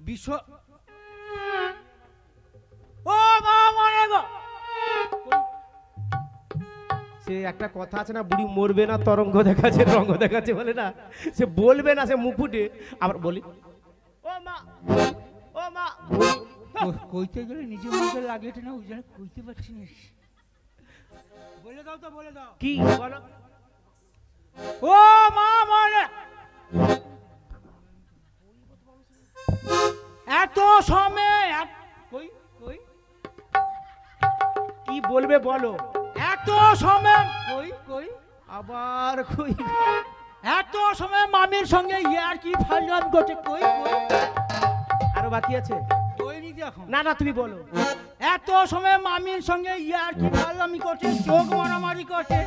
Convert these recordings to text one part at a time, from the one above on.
বিশ্ব ও মা মনে গো সে একটা কথা আছে না, বুড়ি মরবে না তরঙ্গ দেখাচ্ছে রঙ্গ দেখাচ্ছে বলে না, সে বলবে না, সে মুখ ফুটে আবার বলি ও মা ও মা। কইতে গেলে নিজের মুখে লাগেটা না, ওই জন্য কইতে পারছি না। বলে দাও তো, বলে দাও কি বলো। ও মা মনে এত সময় কই কই কি বলবে বলো। এত সময় কই কই আবার কই এত সময় মামির সঙ্গে ইয়ার কি ফাজলাম করতে কই কই আরো বাকি আছে। কই নি দেখো না না তুমি বলো। এত সময় মামির সঙ্গে ইয়ার কি ফাজলামি করতে, চোখ মারামারি করতে,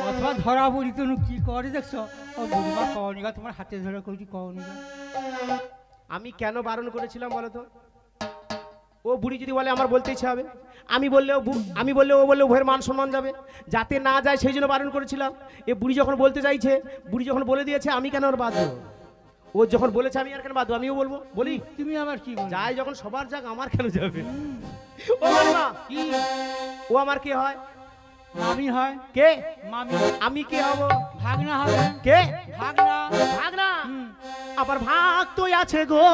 অথবা ধরা পড়ি তো কি করে দেখছো। ও বুড়িমা কওনিগা, তোমার হাতে ধরে কইছি কওনিগা। আমি কেন বারণ করেছিলাম বলো তো। ও বুড়ি যদি বলে আমার বলতে ইচ্ছা হবে, আমি বললেও ও বললে উভয়ের মান সম্মান যাবে, যাতে না যায় সেই জন্য বারণ করেছিলাম। এ বুড়ি যখন বলতে চাইছে, বুড়ি যখন বলে দিয়েছে, আমি কেন ওর বাধ্য। ও যখন বলেছে আমি আর কেন বাধ্য, আমিও বলবো। বলি তুমি আবার কি বলো? যাই যখন সবার যাক, আমার কেন যাবে। ও মামা কি ও আমার কে হয়? মামি হয়। কে? মামি। আমি কে হব? ভাগনা হবে। কে? ভাগনা। ভাগনা আবার ভাগ তো আছে গো,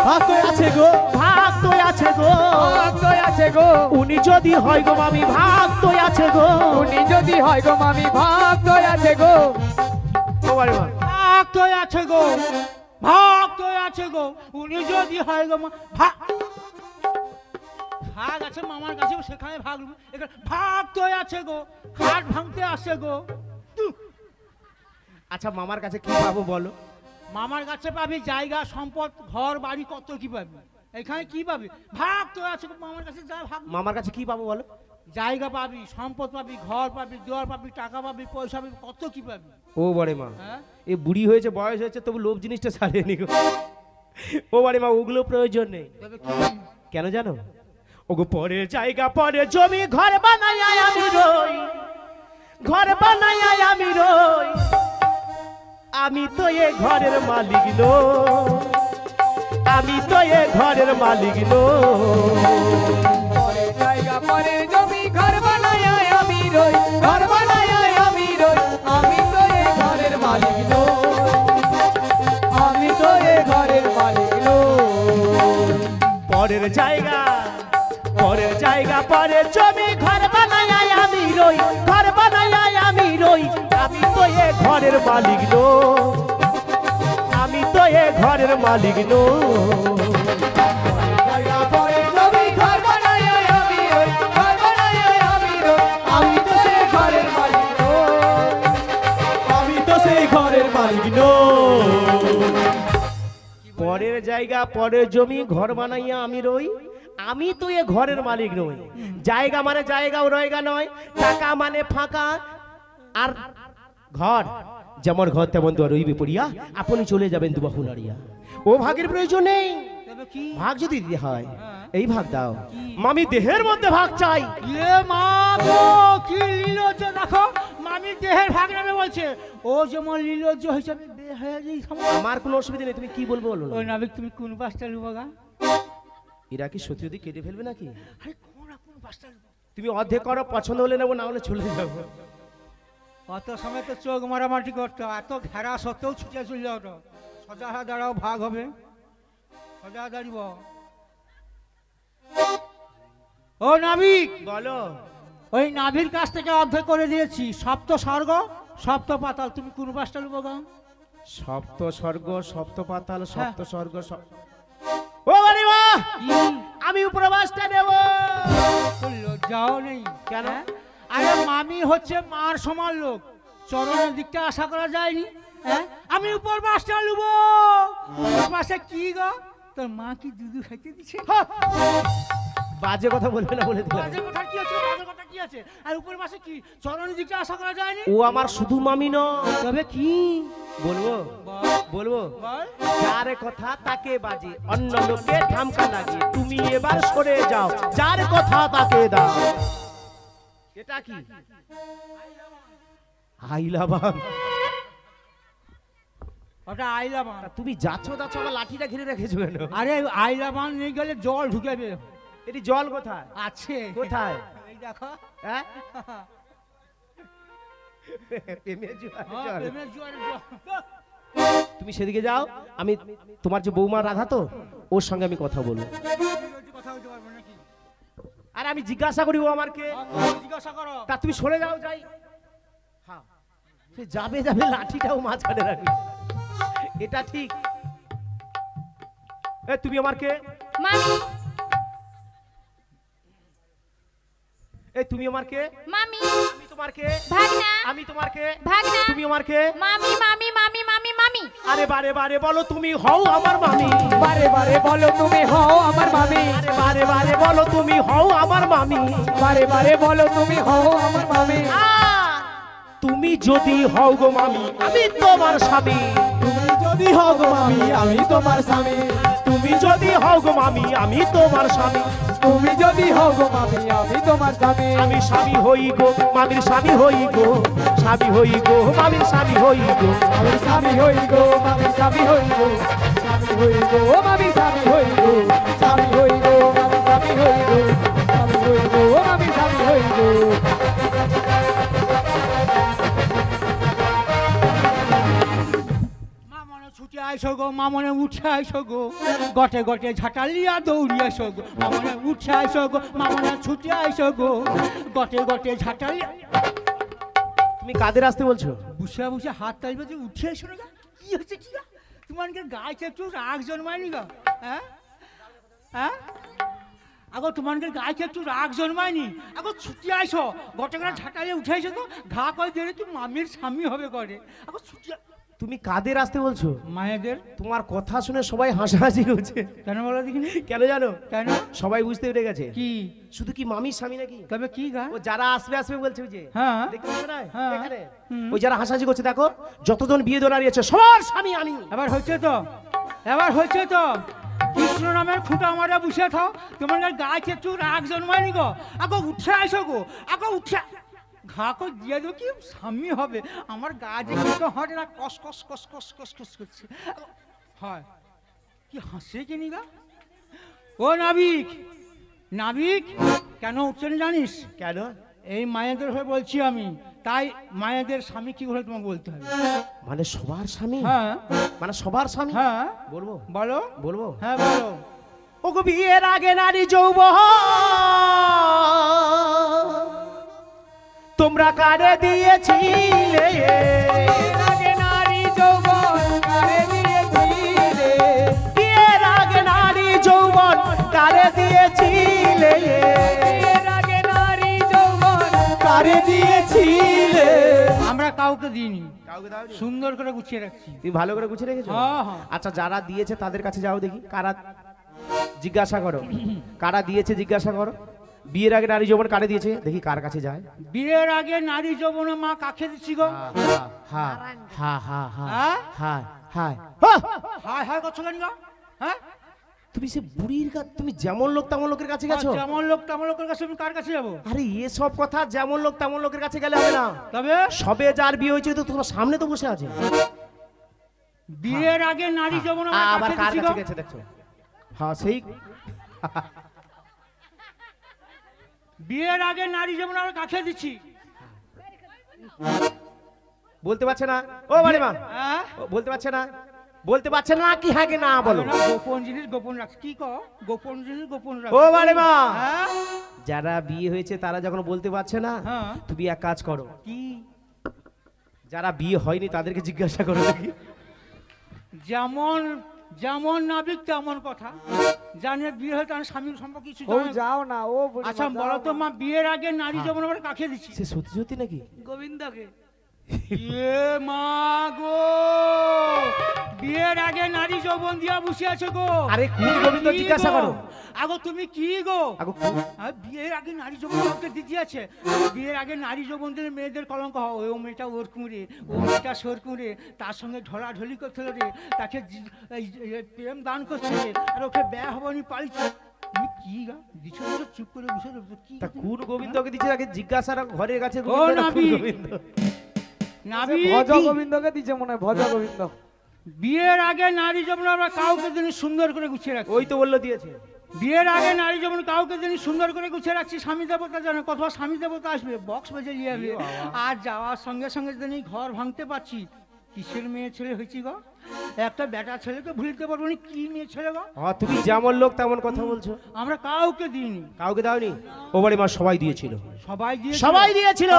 ভাগ তো আছে গো, ভাগ তো আছে গো, ভাগ তো আছে গো। উনি যদি হয় গো মামি ভাগ তো আছে গো, উনি যদি হয় গো মামি ভাগ তো আছে গো। ও বাড়ি মা ভাগ তো আছে গো, ভাগ তো আছে গো, উনি যদি হয় গো ভাগ। ভাগ আছে মামার কাছে, সেখানে ভাগ। এখানে ভাগ তো আছে গো, খাট ভাঙতে আসে গো। আচ্ছা মামার কাছে কি পাবো বলো। মামার কাছে পাবি জায়গা সম্পদ, ঘর বাড়ি, কত কি পাবি। এখানে কি পাবি? ভাগ তো আছে গো, মামার কাছে যা ভাগ। মামার কাছে কি পাবো বলো। জায়গা পাবি, সম্পদ পাবি, ঘর পাবি, দুয়ার পাবি, টাকা পাবি, পয়সা পাবি, কত কি পাবি। ও বড়ে মা হ্যাঁ এই বুড়ি হয়েছে, বয়স হয়েছে, তবু লোভ জিনিসটা ছাড়েনি গো। ও বাড়ি মা ওগুলো প্রয়োজন নেই। তবে কি? কেন জানো? ওগো পরের জায়গা পরের জমি ঘর বানাই আমি রই, ঘর বানাই আমি রই, আমি তো এ ঘরের মালিক নই, আমি তো এ ঘরের মালিক নই। পরের জায়গা পরের জমি ঘর বানায় আমি রই, ঘর বানায় আমি রই, আমি তো এ ঘরের মালিক নই, আমি তো এ ঘরের মালিক নই। পরের জায়গা পরের জমি ঘর বানাই আমি রই, ঘর বানাই আমি রই, আমি তো এ ঘরের মালিক নই, আমি তো এ ঘরের মালিক নই। জায়গা পরের জমি ঘর বানায় আমি রই, ঘর বানায় আমি রই, আমি তো সেই ঘরের মালিক নই, আমি তো সেই ঘরের মালিক নই। পরের জায়গা পরের জমি ঘর বানাইয়া আমি রই, আমি তো এ ঘরের মালিক নই। জায়গা মানে জায়গা ও রয়গা নয়, টাকা মানে ফাঁকা, আর ঘর যেমন ঘর তেমন তো রইবে পড়িয়া, আপনি চলে যাবেন দুবাহু নাড়িয়া। ও ভাগের প্রয়োজন নেই, তবে কি? ভাগ যদি দিতে হয় এই ভাগ দাও। মামি দেহের মধ্যে ভাগ চাই। এ মা গো, কি লীলজ্জ দেখো, মামির দেহের ভাগ নেবে বলছে। ও যেমন লীলজ্জ হিসাবে আমার কোনো অসুবিধা নেই, তুমি কি বলবো বলো। ওই নাবিক তুমি কোন পাঁচটা লুবো গা? এরা কি সত্যি সত্যি কেটে ফেলবে নাকি? আরে কোন পাঁচটা লুবো? তুমি অর্ধেক করো, পছন্দ হলে নেবো, না হলে চলে যাবো। কত সময় তো চোখ মারামারি করতো, এত ঘেরা সত্ত্বেও ছুটে চলে যাও। সজা দাঁড়াও, ভাগ হবে, সজা দাঁড়িব। ও নাবিক বলো। ওই নাভির কাছ থেকে অর্ধেক করে দিয়েছি, সপ্ত স্বর্গ সপ্ত পাতাল, তুমি কোন পাঁচটা লুবো গা? সপ্ত স্বর্গ সপ্ত পাতাল সপ্ত স্বর্গ ও বাড়ি মা, আমি উপরবাসটা নেব। লজ্জাও নেই কেন? আরে মামি হচ্ছে মার সমান লোক, চরণের দিকটা আশা করা যায়নি। হ্যাঁ আমি উপর বাসটা লুবো। উপর বাসে কি গো, তোর মা কি দুধু খাইতে দিছে? বাজে কথা বলবে না বলে দিলাম। বাজে কথা কি আছে, বাজে কথা কি আছে? আর উপর বাসে কি চরণের দিকটা আশা করা যায়নি? ও আমার শুধু মামি নয়। তবে কি বলবো বলবো, বল। যার কথা তাকে বাজে, অন্য লোকে ধামকা লাগে, তুমি এবার সরে যাও, যার কথা তাকে দাও। এটা কি আইলাবান? ওটা আইলা বান। তা তুমি যাচ্ছ আমার লাঠিটা ঘিরে রেখেছো কেন? আরে আইলা বান নিয়ে গেলে জল ঢুকেবে। এটি জল কোথায়? আছে কোথায়? এই দেখো। হ্যাঁ প্রেমের জোয়ারে হ্যাঁ, জল। প্রেমের জোয়ারে জল। তুমি সেদিকে যাও, আমি তোমার যে বৌমা রাধা তো ওর সঙ্গে আমি কথা বলবো। কথা বলতে পারবো নাকি? আর আমি জিজ্ঞাসা করি ও আমার কে? জিজ্ঞাসা করো। তা তুমি সরে যাও, যাই। হ্যাঁ সে যাবে যাবে, লাঠিটাও মাঝখানে রাখবে, এটা ঠিক। এ তুমি আমার কে? মামি এ তুমি আমার কে? মামি আমি তোমার কে? ভাগনা আমি তোমার কে? ভাগনা তুমি আমার কে? মামি মামি মামি মামি মামি আরে বারে বারে বলো তুমি হও আমার মামি। বারে বারে বলো তুমি হও আমার মামি, আরে বারে বারে বলো তুমি হও আমার মামি। বারে বারে বলো তুমি হও আমার মামি। তুমি যদি হও গো মামি আমি তোমার স্বামী। তুমি যদি হও গো মামি আমি তোমার স্বামী, তুমি যদি হও গো মামি আমি তোমার স্বামী। তুমি যদি হও গো মামি আমি তোমার স্বামী। আমি স্বামী হই গো মামির স্বামী হই গো, স্বামী হই গো মামির স্বামী হই গো। আমি স্বামী হই গো মামি স্বামী হই গো, স্বামী হই গো মামি স্বামী হই গো, স্বামী হই গো মামি স্বামী হই গো, স্বামী হই গো মামি স্বামী হই গো। মা মনে ছুটে আইসো গো, মা মনে উঠে আইসো গো, গটে গটে ঝাঁটালিয়া দৌড়ি আইসো গো, মা মনে উঠে আইসো গো, মা মনে ছুটে আইসো গো, গটে গটে ঝাঁটালিয়া। তুমি কাদের আসতে বলছো? বুসে বুসে হাত তালবে যে উঠে এসো না গা। কি হচ্ছে কি গা? তোমাকে গায়ে একটু রাগ জন্মায়নি গা? হ্যাঁ হ্যাঁ আগো তোমাকে গায়ে একটু রাগ জন্মায়নি? আগো ছুটি আইসো, গটে গটে ঝাঁটালিয়ে উঠে আইসো তো, ঘা করে দিয়ে তুই মামির স্বামী হবে করে। আগো ছুটি তুমি কাদের আসতে বলছো? মায়েদের। তোমার কথা শুনে সবাই হাসাহাসি করছে। কেন বলো দেখিনি? কেন জানো? কেন? সবাই বুঝতে পেরে গেছে। কি? শুধু কি মামির স্বামী নাকি? তবে কি গা? ও যারা আসবে আসবে বলছে ওই যে, হ্যাঁ দেখতে পাচ্ছ না হ্যাঁ। এখানে? হুম। ওই যারা হাসাহাসি করছে দেখো, যতজন বিয়ে দোনারি আছে সবার স্বামী আমি। এবার হচ্ছে তো, এবার হচ্ছে তো। কৃষ্ণ নামের খুঁটা আমারা বসে থাও, তোমার গাছ একটু রাগ জন্মায়নি গো? আগো উঠে আইসো গো, আগো উঠে ঘা কো দিয়ে দেবো কি স্বামী হবে। আমার গাছ একটু হাঁটে না, কস কস কস কস কস কস করছে। হয় কি হাসে কিনি গা? ও নাবিক, নাবিক কেন উঠছে না জানিস? কেন? এই মায়েদের হয়ে বলছি আমি, তাই মায়েদের স্বামী কি করে তোমাকে বলতে হবে। মানে সবার স্বামী? হ্যাঁ মানে সবার স্বামী? হ্যাঁ বলবো বলো। বলবো? হ্যাঁ বলো। ও গো বিয়ের আগে নারী যৌবন তোমরা কারে দিয়েছিলে? এর আগে নারী যৌবন কারে দিয়েছিলে? বিয়ের আগে নারী যৌবন কারে দিয়েছিলে? এর আগে নারী যৌবন কারে দিয়েছিলে? আমরা কাউকে দিইনি, কাউকে দাও? সুন্দর করে গুছিয়ে রাখছি। তুমি ভালো করে গুছিয়ে রেখেছো? হ্যাঁ, হ্যাঁ। আচ্ছা যারা দিয়েছে তাদের কাছে যাও দেখি, কারা জিজ্ঞাসা করো, কারা দিয়েছে জিজ্ঞাসা করো। বিয়ের আগে নারী যৌবন কারে দিয়েছে দেখি, কার কাছে যায়। বিয়ের আগে নারী যৌবনে মা কাকে দিচ্ছি গো? হ্যাঁ হ্যাঁ হ্যাঁ হ্যাঁ হ্যাঁ? হ্যাঁ হ্যাঁ। হায় হায় করছো কেন গো? হ্যাঁ তুমি সে বুড়ির কাছে, তুমি যেমন লোক তেমন লোকের কাছে গেছো? যেমন লোক তেমন লোকের কাছে আমি কার কাছে যাবো? আরে এসব কথা যেমন লোক তেমন লোকের কাছে গেলে হবে না। তবে সবে যার বিয়ে হয়েছে তো তোমার সামনে তো বসে আছে। বিয়ের আগে নারী যৌবনে আবার কার কাছে কাছে গেছে দেখছো? হ্যাঁ সেই বিয়ের আগে নারী যৌবনে আমরা কাকে দিচ্ছি? বলতে পারছে না ও বাড়ি মা, হ্যাঁ ও বলতে পারছে না, বলতে পারছে না কি হ্যাঁ কি না বলো। না, গোপন জিনিস গোপন রাখ। কি কো? গোপন জিনিস গোপন রাখ। ও বাড়ি মা, হ্যাঁ যারা বিয়ে হয়েছে তারা যখন বলতে পারছে না, হ্যাঁ। তুমি এক কাজ করো, কি? যারা বিয়ে হয়নি তাদেরকে জিজ্ঞাসা করো দেখি। যেমন যেমন নাবিক তেমন কথা জানে। বিয়ে হয়ে তার স্বামীর সম্পর্কে কিছু ও জানে না। যাও না ও বুড়িমা, আচ্ছা যাও বলো তো না। মা, বিয়ের আগে নারী হ্যাঁ। যৌবন আমরা কাকে দিচ্ছি? সে সত্যি সত্যি নাকি? গোবিন্দকে। এ মা গো, বিয়ের আগে নারী যৌবন দিয়া বসে আছে গো। আরে কোন গোবিন্দ কি জিজ্ঞাসা গো? করো। আগো তুমি কি গো? আগো বিয়ের আগে নারী যৌবন কাউকে দিতে আছে? বিয়ের আগে নারী যৌবন দিলে মেয়েদের কলঙ্ক হয়। ও মেয়েটা ওর কুঁড়ে, ও মেয়েটা সোর কুঁড়ে, তার সঙ্গে ঢলাঢলি করছিল রে, তাকে প্রেম দান করছে রে, আর ওকে ব্যয় হবানি পালিছে। তুমি কি গা দিছো? চুপ করে বসে রয়েছো। কি তা কোন গোবিন্দকে দিচ্ছে আগে জিজ্ঞাসা রাখো, ঘরের কাছে ও গোবিন্দ না কোন নাবি। গোবিন্দ? নাবি ভজ গোবিন্দকে দিছে মনে হয়, ভজ গোবিন্দ। বিয়ের আগে নারী যখন আমরা কাউকে যিনি সুন্দর করে গুছিয়ে রাখি, ওই তো বললো দিয়েছে। বিয়ের আগে নারী যখন কাউকে যিনি সুন্দর করে গুছিয়ে রাখছি, স্বামী দেবতা জানে কতবার স্বামী দেবতা আসবে, বক্স বেজে নিয়ে আসবে, আর যাওয়ার সঙ্গে সঙ্গে যিনি ঘর ভাঙতে পারছি, কিসের মেয়ে ছেলে হয়েছি গো? একটা বেটা ছেলেকে ভুলতে পারবো না, কি মেয়ে ছেলে গো? তুমি যেমন লোক তেমন কথা বলছো। আমরা কাউকে দিইনি। কাউকে দাওনি? ও বাড়ি মা সবাই দিয়েছিল। সবাই দিয়েছিল।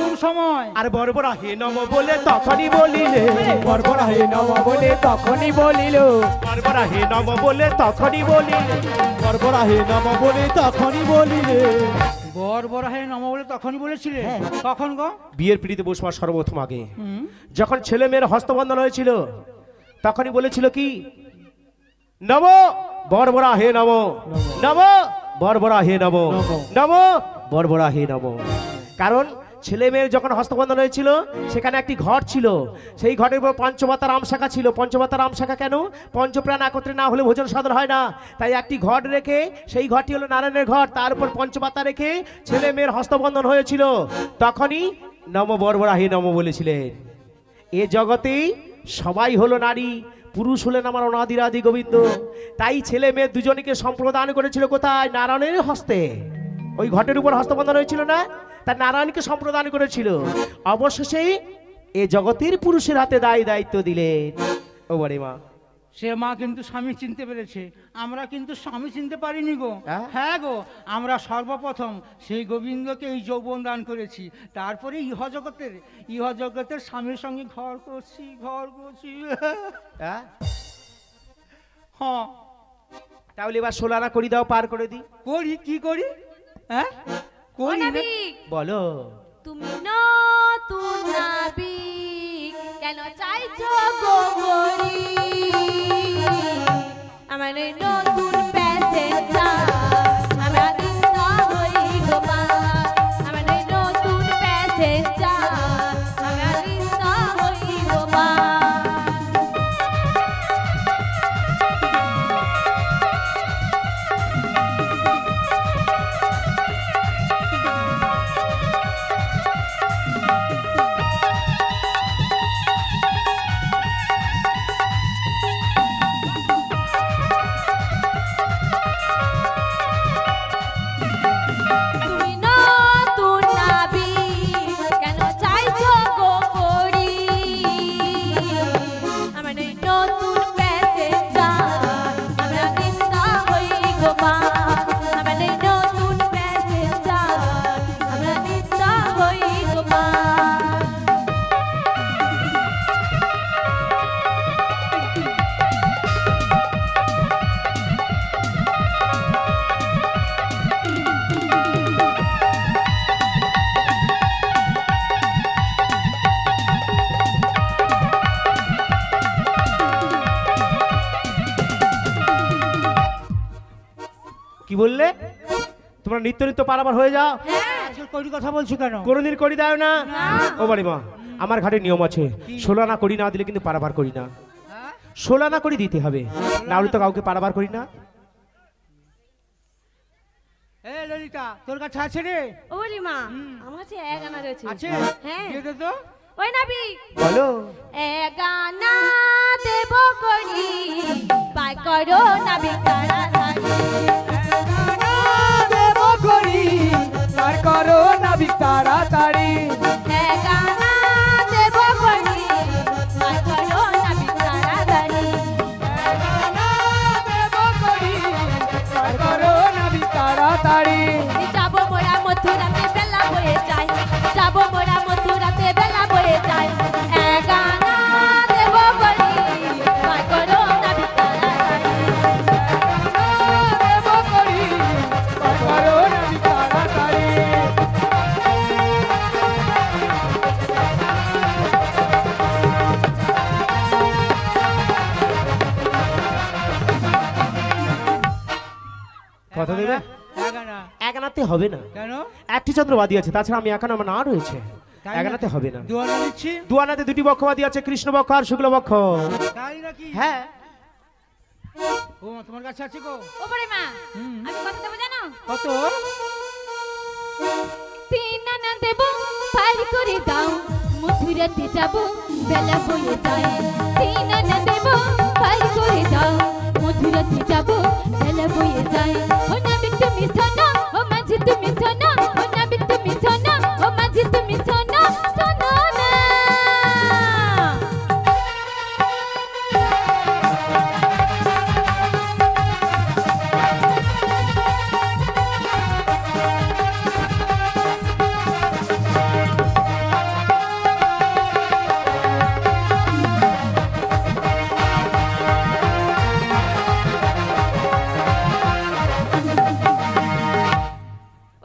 কোন সময়? আর বর্বরা হে নম বলে তখনই বলিলে, বর্বরা হে নম বলে তখনই বলিল, বর্বরা হে নম বলে তখনই বলিলে, বর্বরা হে নম বলে তখনই বলিলে। বর্বরাহে নম বলে তখনই বলেছিলে? কখন গো? বিয়ের পিড়িতে বসবার সর্বপ্রথম আগে যখন ছেলে মেয়ের হস্তবন্ধন হয়েছিল, তখনই বলেছিল কি, নব বর্বরা হে নব, নব বর্বরা হে নব, নব বর্বরা হে নব। কারণ ছেলে মেয়ের যখন হস্তবন্ধন হয়েছিল, সেখানে একটি ঘট ছিল, সেই ঘটের উপর পঞ্চপাতা রাম শাখা ছিল। পঞ্চপাতা রাম শাখা কেন? পঞ্চপ্রাণ একত্রে না হলে ভোজন সাধন হয় না, তাই একটি ঘট রেখে, সেই ঘরটি হলো নারায়ণের ঘট, তার উপর পঞ্চপাতা রেখে ছেলে মেয়ের হস্তবন্ধন হয়েছিল। তখনই নম বর্বরা হে নম বলেছিলেন। এ জগতে সবাই হলো নারী, পুরুষ হলেন আমার অনাদিরাদি গোবিন্দ। তাই ছেলে মেয়ে দুজনকে সম্প্রদান করেছিল কোথায়? নারায়ণের হস্তে। ওই ঘটের উপর হস্তবন্ধন হয়েছিল না, তার নারায়ণকে সম্প্রদান করেছিল। অবশেষে এ জগতের পুরুষের হাতে দায়িত্ব দিলেন। ও বারে মা, সে মা কিন্তু স্বামী চিনতে পেরেছে, আমরা কিন্তু স্বামী চিনতে পারিনি গো। হ্যাঁ গো, আমরা সর্বপ্রথম সেই গোবিন্দকে এই যৌবন দান করেছি, তারপরে ইহজগতের স্বামীর সঙ্গে ঘর করছি। হ্যাঁ, তাহলে এবার সোলানা করি দাও, পার করে দি। করি কি করি? হ্যাঁ করি না? বলো। তুমি নতুন নাবিক কেন চাইছো গো গরি, আমার নতুন প্যাসেঞ্জার, আমরা দিন হই গো মা, আমার নতুন প্যাসেঞ্জার, আমরা দিন হই গো মা। কি বললে? তোমরা নিত্য নিত্য পারাবার হয়ে যাও? করি কথা বলছো কেন? কোনোদিন করি দাও না? ও বাড়ি মা, আমার ঘাটে নিয়ম আছে, সোলানা করি না দিলে কিন্তু পারাবার করি না। সোলানা করি দিতে হবে, না হলে তো কাউকে পারাবার করি না। এ ললিতা, তোর কাছে আছে রে? ও বলি মা, আমার কাছে এক আনা রয়েছে। আছে? হ্যাঁ দিয়ে দে তো। ওই নাবি বলো। এক আনা দেব করি, পাই করো নাবি তাড়াতাড়ি, দেব করি, পার করো নাবিক তাড়াতাড়ি। এক আনা দেব করি, পাই করো নাবি তাড়াতাড়ি, দেব করি, পার করো নাবিক তাড়াতাড়ি। যাবো মোরা মথুরাতে বেলা হয়ে যায়, যাবো মোরা মথুরাতে বেলা হয়ে যায়, এক আনা দেব করি, পাই করো নাবি তাড়াতাড়ি, দেব করি, পার করো নাবিক তাড়াতাড়ি। কথা দেবে? এক আনাতে হবে না। কেন? একটি চন্দ্রবাদী আছে, তাছাড়া আমি এক আনা আমার না রয়েছে, এক আনাতে হবে না। দুয়ানা নিচ্ছি। দু আনাতে দুটি বক্ষবাদী আছে, কৃষ্ণ বক্ষ আর শুক্ল বক্ষ। তাই নাকি? হ্যাঁ। ও তোমার কাছে আছে গো? ওপরে মা, আমি কত দেবো জানো? কত? 3 আনা দেব, পার করে দাও, মথুরাতে যাব বেলা হয়ে যায়, তিন আনা দেব পার করে দাও মথুরাতে যাব বেলা বয়ে যায় ও নবী তুমি শোনো ও মাঝি তুমি শোনো ও নবী তুমি শোনো ও মাঝি তুমি শোনো শোনো না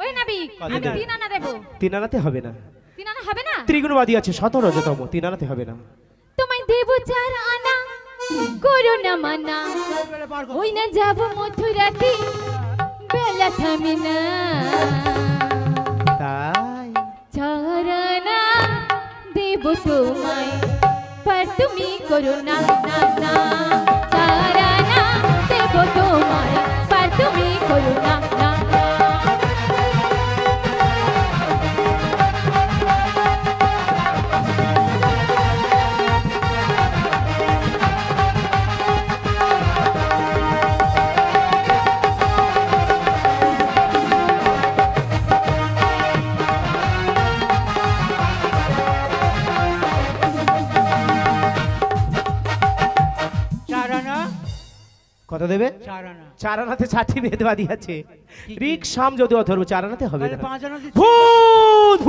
ওই নবী আমি দেবে? তিন আনা দেব তিন আনাতে হবে না, তিন আনা হবে না ত্রিগুণবাদী আছে 17 তিন আনাতে হবে না। তোমায় দেব চার আনা করো না মানা বেলা পার কর। ওই না যাব মথুরাতে বেলা থামে না তাই চার আনা দেব তোমায় পার তুমি করো না না না চার আনা দেব তোমায় পার তুমি করো না না না চার আনা কত দেবে? চার আনা 4 আনাতে 4টি ভেদবাদী আছে। রিক শাম যদি অথর্ব 4 আনাতে হবে তাহলে না। 5 আনা দিচ্ছি। ভূত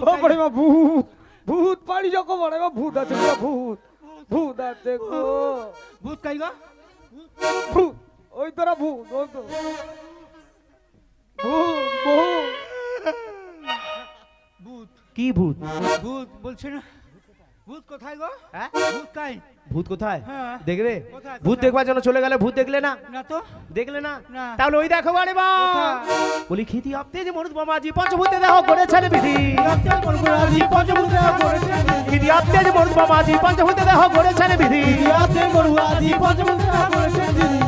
ও বড় মা ভূত ভূত পাড়ি যখন বড় মা ভূত আছে গো ভূত ভূত আছে গো ভূত কাই গো ভূত ওই তোরা ভূত ওই তো ভূত ভূত ভূত কি ভূত? ভূত বলছে না ভূত কোথায় গো হ্যাঁ? ভূত কাই ভূত কোথায় হ্যাঁ। দেখবে? কোথায়, ভূত কোথায়? দেখবার জন্য চলে গেলে ভূত দেখলে না? না তো দেখলে না? না। তাহলে ওই দেখো বাড়ি বা কোথায়? বলি খিতি আপনি যে মরুদ মামাজি পঞ্চভূতে দেহ করেছেন বিধি রক্তের পরপুরাজি পঞ্চভূতে করেছেন খিতি আপনি যে মরুদ মামাজি পঞ্চভূতে দেহ করেছেন বিধি রক্তের পরপুরাজি পঞ্চভূতে করেছেন দিদি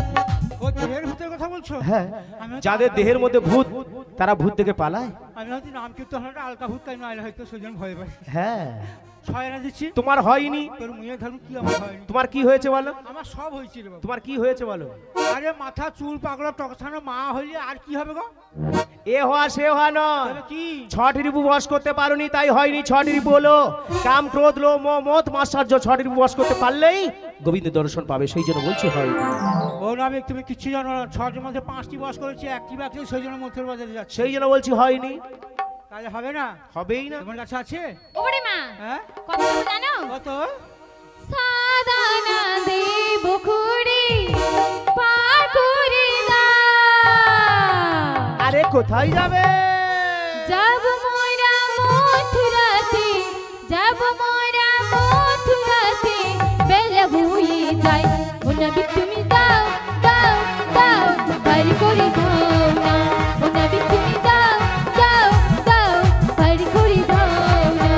ও দেহের ভূতের কথা বলছো হ্যাঁ, আমি হয়তো যাদের আলকা দেহের মধ্যে ভূত তারা ভূত থেকে পালায়। আমি হয়তো নাম কীর্তন হলে আলকা ভূত কাই নয় হয়তো সেজন্য ভয় পাই হ্যাঁ, 6 আনা দিচ্ছি তোমার হয়নি। তোর মুয়ে ধরুন কি আমার হয়নি তোমার কি হয়েছে বলো? আমার সব হয়েছিল বাবা তোমার কি হয়েছে বলো? আরে মাথা চুল পাগলা টকসানো মা হইলে আর কি হবে গো এ হওয়া সে হওয়া নয়, তবে কি 6টি রিপু বশ করতে পারোনি তাই হয়নি। 6টি রিপু হলো কাম ক্রোধ লোভ মোহ মদ মাশ্চর্য। 6টি রিপু বশ করতে পারলেই গোবিন্দ দর্শন পাবে, সেই জন্য বলছি হয়নি। ও নামে তুমি কিচ্ছু জানো না 6টির মধ্যে 5টি বস করেছি একটি বাকি সেই জন্য মধ্যের বাজারে যাচ্ছে সেই জন্য বলছি হয়নি, তাহলে হবে না হবেই না। তোমার কাছে আছে ওরে মা হ্যাঁ কত দেব জানো কত সাদানা দেব খুড়ি পার করে দাও আরে কোথায় যাবে? যাব মোরা মথুরাতে যাব মোরা মথুরাতে বেলা বয়ে যায় ও নবী তুমি দাও দাও দাও পার করে দাও না ও নবী তুমি দাও দাও দাও পার করে দাও না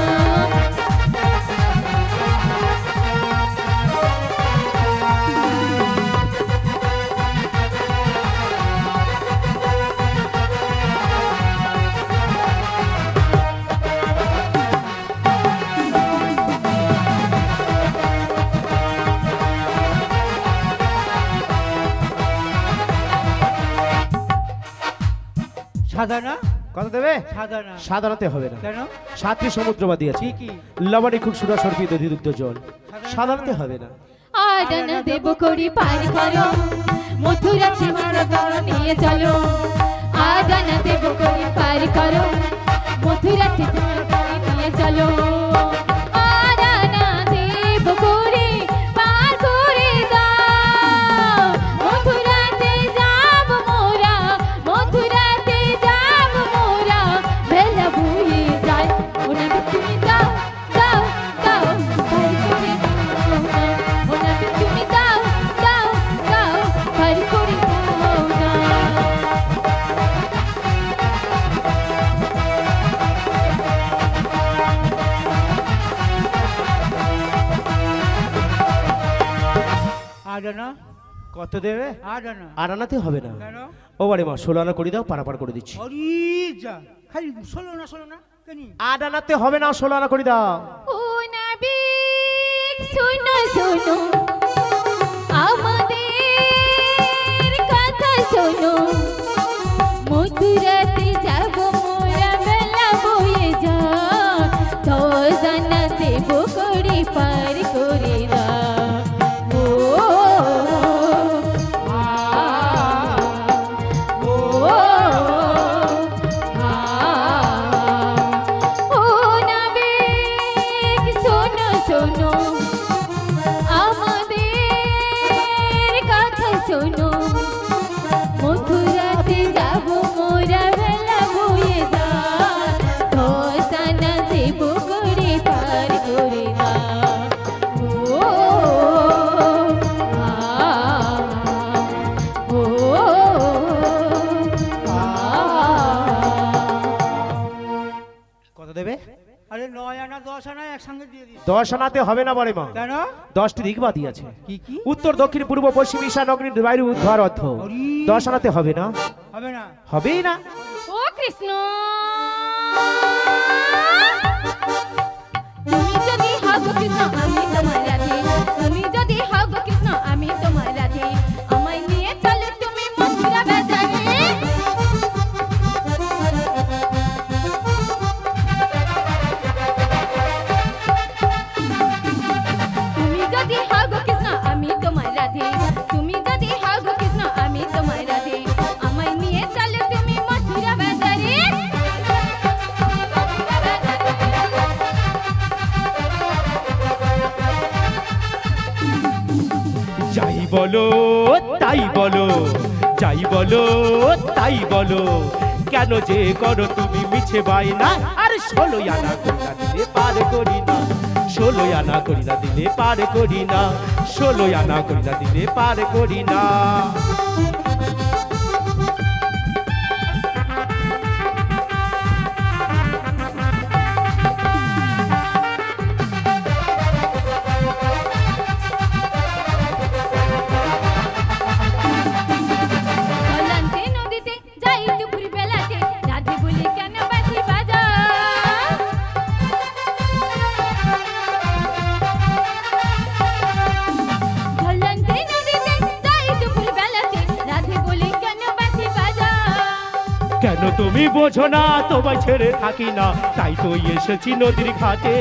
সাদা না কত দেবে? সাদা না সাধারণতে হবে না। কেন 7টি সমুদ্রবাদী আছে, কি কি লবণী খুব সুরা সর্পিত অধিদুগ্ধ জল। সাধারণতে হবে না। আদানা দেব করি পার করো মথুরাতে মারা নিয়ে চলো আদানা দেব করি পার করো মথুরাতে নিয়ে চলো আদানা দেব করি পার করে দাও মথুরাতে যাব মোরা মথুরাতে যাব মোরা বেলা বয়ে যায় ও নবী তুমি দাও দাও দাও পার করে দাও না ও নবী তুমি দাও দাও দাও পার করে দাও না আডানা কত দেবে? আডানা 8 আনাতে হবে না। কেন ও বাড়ি মা 16 আনা করে দাও, পারাপার করে দিচ্ছি। হরি যা খালি ষোলো না কেনি 8 আনাতে হবে না, 16 আনা করে দাও। ও নাবিক শোনো শোনো আমাদের কথা শোনো, মথুরাতে যাব মোরা বেলা বয়ে যা, 10 আনা দেব করে পার করে দাও। ও আ ও আ ও নাবিক শোনো শোনো আমাদের কথা শোনো, মথুরাতে যাব মোরা বেলা বয়ে যা, 10 আনা দেব করে পার করে দাও। ও আ ও আ কত দেবে? আরে 9 আনা 10 আনা একসঙ্গে দিয়ে দিস। 10 আনাতে হবে না বড় মা। কেন? 10টি দিকবা দিয়েছে, কি কি? উত্তর দক্ষিণ পূর্ব পশ্চিম ঈশান অগ্নি বাইরে উদ্ধার অর্থ। 10 আনাতে হবে না, হবে না। হবেই না। ও কৃষ্ণ, তুমি যদি হও গো কৃষ্ণ আমি তোমার রাধে, তুমি যদি হও গো কৃষ্ণ আমি তোমার রাধে, আমায় নিয়ে চলো তুমি মথুরা বাজারে। তুমি যদি হও গো কৃষ্ণ আমি তোমার রাধে, তুমি যদি হও গো কৃষ্ণ আমি তোমার রাধে, আমায় নিয়ে চলো তুমি মথুরা বাজারে। যাই বলো তাই বলো, যাই বলো তাই বলো, কেন যে করো তুমি মিছে বায়না, আরে 16 আনা করিনা দিলে পার করি না, 16 আনা করিনা দিলে পার করি না, 16 আনা করিনা দিলে পার করি না। অলান্তে নদীতে যাই দুপুর বেলাতে, রাধে বলে কেন বাঁশি বাজা, অলান্তে নদীতে যাই দুপুর বেলাতে, রাধে বলে কেন বাঁশি বাজা। কেন তুমি বোঝো না, তোমায় ছেড়ে থাকি না, তাই তো এসেছি নদীর ঘাটে।